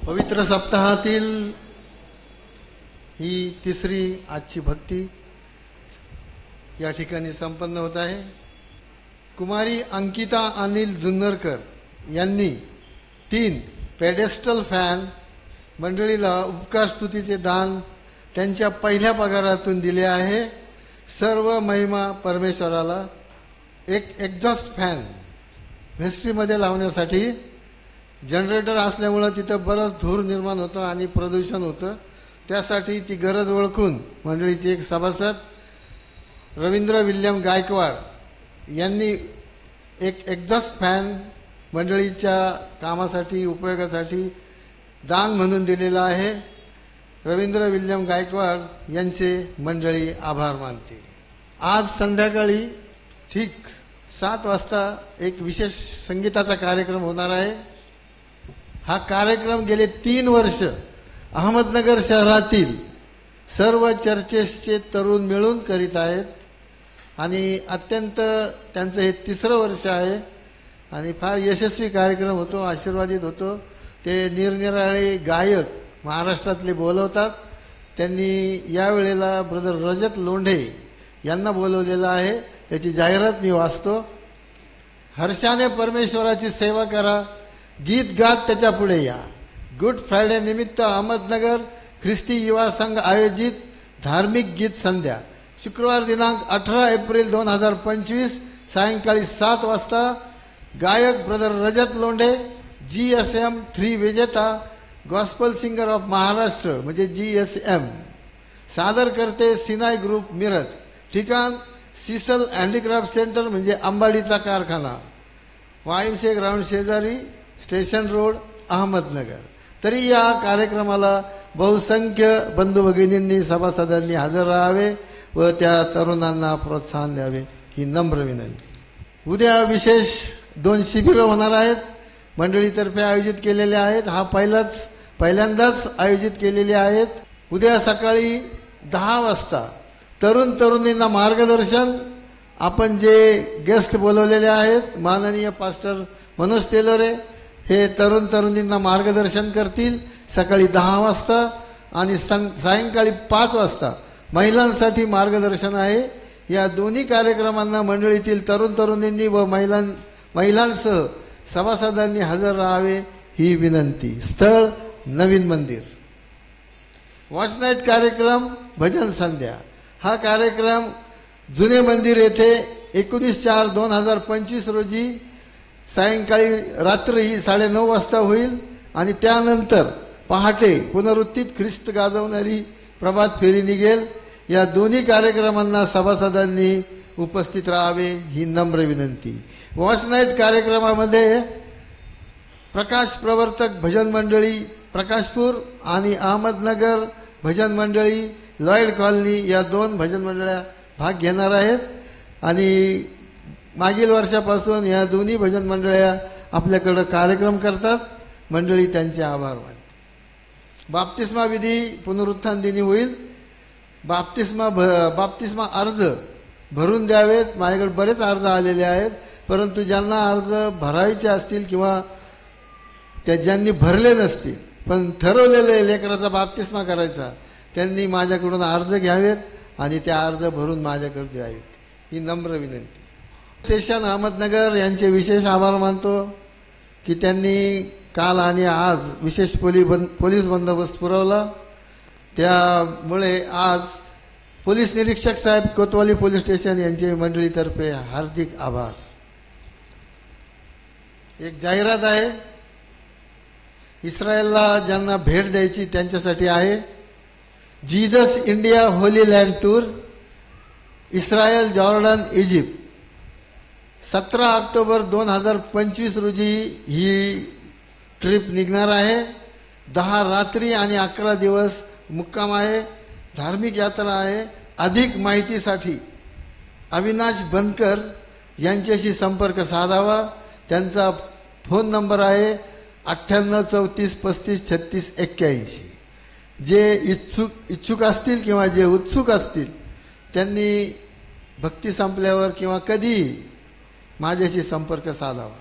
पवित्र सप्ताहातील ही तिसरी आजची भक्ती या ठिकाणी संपन्न होत आहे। कुमारी अंकिता अनिल जुन्नरकर यांनी 3 पेडेस्टल फॅन मंडळीला उपकार स्तुतीचे दान त्यांच्या पहिल्या पगारातून दिले आहे। सर्व महिमा परमेश्वराला। एक एक्झॉस्ट फॅन व्हेस्ट्रीमध्ये लावण्यासाठी जनरेटर असल्यामुळे तिथं बरंच धूर निर्माण होतं आणि प्रदूषण होतं। त्यासाठी ती गरज ओळखून मंडळीचे एक सभासद रवींद्र विल्यम गायकवाड यांनी एक एक्झॉस्ट फॅन मंडळीच्या कामासाठी उपयोगासाठी दान म्हणून दिलेला आहे। रवींद्र विल्यम गायकवाड यांचे मंडळी आभार मानते। आज संध्याकाळी ठीक 7 वाजता एक विशेष संगीताचा कार्यक्रम होणार आहे। हा कार्यक्रम गेले 3 वर्ष अहमदनगर शहरातील सर्व चर्चेसचे तरुण मिळून करीत आहेत आणि अत्यंत त्यांचं हे 3रं वर्ष आहे आणि फार यशस्वी कार्यक्रम होतो, आशीर्वादित होतो। ते निरनिराळे गायक महाराष्ट्रातले बोलवतात। त्यांनी यावेळेला ब्रदर रजत लोंढे यांना बोलवलेलं आहे। त्याची जाहिरात मी वाचतो। हर्षाने परमेश्वराची सेवा करा, गीत गात त्याच्या पुढे या। गुड फ्रायडे निमित्त अहमदनगर ख्रिस्ती युवा संघ आयोजित धार्मिक गीत संध्या शुक्रवार दिनांक 18 एप्रिल 2025 सायंकाळी 7 वाजता गायक ब्रदर रजत लोंढे GSM 3 विजेता गॉस्पल सिंगर ऑफ महाराष्ट्र म्हणजे GSM सादर करते सिनाई ग्रुप मिरज। ठिकाण सिसल हँडीक्राफ्ट सेंटर म्हणजे अंबाडीचा कारखाना, YMCA ग्राउंड शेजारी, स्टेशन रोड, अहमदनगर। तरी या कार्यक्रमाला बहुसंख्य बंधू भगिनींनी सभासदांनी हजर राहावे व त्या तरुणांना प्रोत्साहन द्यावे ही नम्र विनंती। उद्या विशेष 2 शिबिरं होणार आहेत, मंडळीतर्फे आयोजित केलेले आहेत। हा पहिल्यांदाच आयोजित केलेले आहेत। उद्या सकाळी 10 वाजता तरुण तरुणींना मार्गदर्शन आपण जे गेस्ट बोलवलेले आहेत माननीय पास्टर मनोज तेलोरे हे तरुण तरुणींना मार्गदर्शन करतील सकाळी 10 वाजता आणि सायंकाळी 5 वाजता महिलांसाठी मार्गदर्शन आहे। या दोन्ही कार्यक्रमांना मंडळीतील तरुण तरुणींनी व महिलांसह सभासदांनी हजर राहावे ही विनंती। स्थळ नवीन मंदिर। वॉच नाईट कार्यक्रम भजन संध्या हा कार्यक्रम जुने मंदिर येथे 19/4/2025 रोजी सायंकाळी रात्री 9:30 वाजता होईल आणि त्यानंतर पहाटे पुनरुत्थित ख्रिस्त गाजवणारी प्रभात फेरी निघेल। या दोन्ही कार्यक्रमांना सभासदांनी उपस्थित राहावे ही नम्र विनंती। वॉच नाईट कार्यक्रमामध्ये प्रकाश प्रवर्तक भजन मंडळी प्रकाशपूर आणि अहमदनगर भजन मंडळी लॉयड कॉलनी या 2 भजन मंडळ्या भाग घेणार आहेत आणि मागील वर्षापासून या दोन्ही भजन मंडळ्या आपल्याकडे कार्यक्रम करतात। मंडळी त्यांचे आभार मानते। बाप्तिस्मा विधी पुनरुत्थान दिनी होईल। बाप्तिस्मा अर्ज भरून द्यावेत। माझ्याकडे बरेच अर्ज आलेले आहेत, परंतु ज्यांना अर्ज भरायचे असतील किंवा ज्यांनी भरले नसतील पण ठरवलेले लेकराचा बाप्तिस्मा करायचा त्यांनी माझ्याकडून अर्ज घ्यावेत आणि ते अर्ज भरून माझ्याकडे द्यावेत ही नम्र विनंती। स्टेशन अहमदनगर यांचे विशेष आभार मानतो की त्यांनी काल आणि आज विशेष पोलीस बंदोबस्त पुरवला। त्यामुळे आज पोलीस निरीक्षक साहेब कोतवाली पोलीस स्टेशन यांचे मंडळीतर्फे हार्दिक आभार। एक जाहिरात आहे, इस्रायलला ज्यांना भेट द्यायची त्यांच्यासाठी आहे। Jesus India Holy land tour Israel, Jordan, Egypt 17 October 2025 रोजी ही ट्रिप निघणार आहे। 10 रात्री आणि 11 दिवस मुक्काम आहे। धार्मिक यात्रा आहे। अधिक माहितीसाठी अविनाश बनकर यांच्याशी संपर्क साधावा। त्यांचा फोन नंबर आहे 98 34 35 36 81। जे इच्छुक असतील किंवा जे उत्सुक असतील त्यांनी भक्ती संपल्यावर किंवा कधी माझ्याशी संपर्क साधावा।